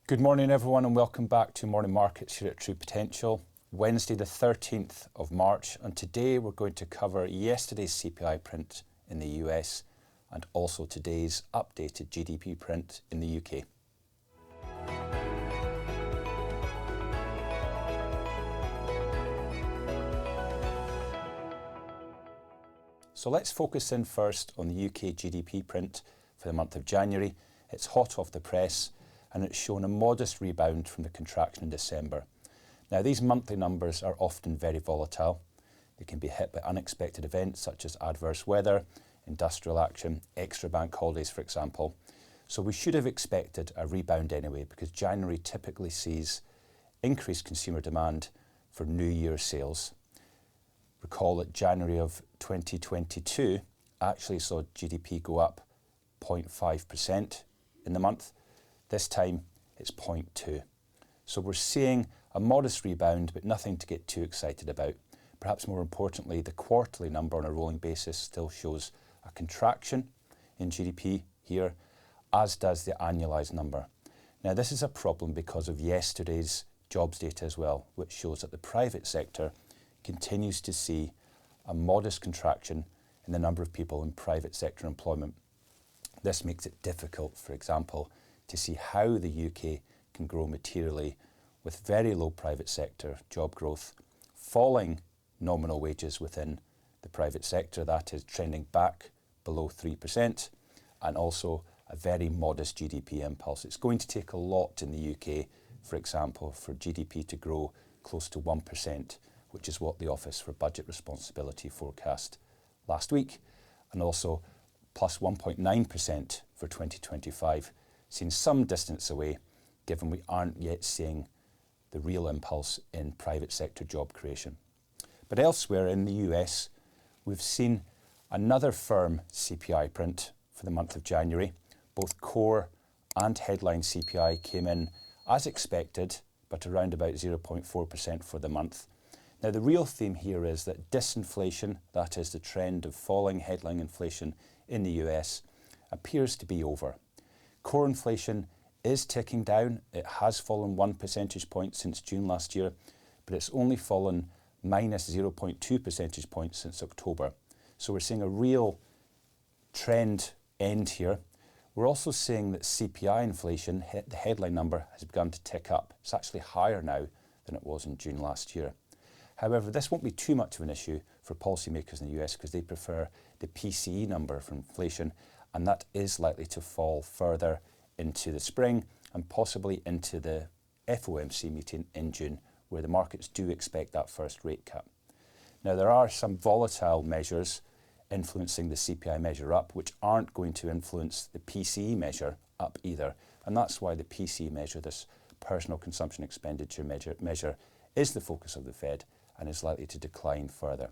Good morning everyone and welcome back to Morning Markets here at True Potential. Wednesday the 13th of March, and today we're going to cover yesterday's CPI print in the US and also today's updated GDP print in the UK. So let's focus in first on the UK GDP print for the month of January. It's hot off the press and it's shown a modest rebound from the contraction in December. Now, these monthly numbers are often very volatile. They can be hit by unexpected events such as adverse weather, industrial action, extra bank holidays, for example. So we should have expected a rebound anyway, because January typically sees increased consumer demand for New Year sales. Recall that January of 2022 actually saw GDP go up 0.5% in the month. This time it's 0.2. So we're seeing a modest rebound, but nothing to get too excited about. Perhaps more importantly, the quarterly number on a rolling basis still shows a contraction in GDP here, as does the annualised number. Now, this is a problem because of yesterday's jobs data as well, which shows that the private sector continues to see a modest contraction in the number of people in private sector employment. This makes it difficult, for example, to see how the UK can grow materially with very low private sector job growth, falling nominal wages within the private sector, that is trending back below 3%, and also a very modest GDP impulse. It's going to take a lot in the UK, for example, for GDP to grow close to 1%, which is what the Office for Budget Responsibility forecast last week, and also plus 1.9% for 2025, seems some distance away, given we aren't yet seeing the real impulse in private sector job creation. But elsewhere in the US, we've seen another firm CPI print for the month of January. Both core and headline CPI came in as expected, but around about 0.4% for the month. Now, the real theme here is that disinflation, that is the trend of falling headline inflation in the US, appears to be over. Core inflation is ticking down. It has fallen 1 percentage point since June last year, but it's only fallen minus 0.2 percentage points since October. So we're seeing a real trend end here. We're also seeing that CPI inflation, the headline number, has begun to tick up. It's actually higher now than it was in June last year. However, this won't be too much of an issue for policymakers in the US because they prefer the PCE number for inflation, and that is likely to fall further into the spring and possibly into the FOMC meeting in June, where the markets do expect that first rate cut. Now, there are some volatile measures influencing the CPI measure up, which aren't going to influence the PCE measure up either. And that's why the PCE measure, this personal consumption expenditure measure, is the focus of the Fed and is likely to decline further.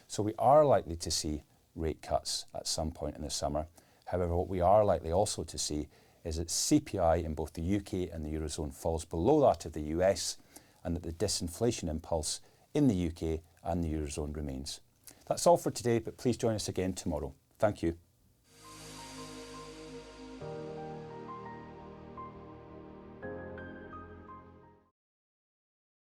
So we are likely to see rate cuts at some point in the summer. However, what we are likely also to see is that CPI in both the UK and the Eurozone falls below that of the US, and that the disinflation impulse in the UK and the Eurozone remains. That's all for today, but please join us again tomorrow. Thank you.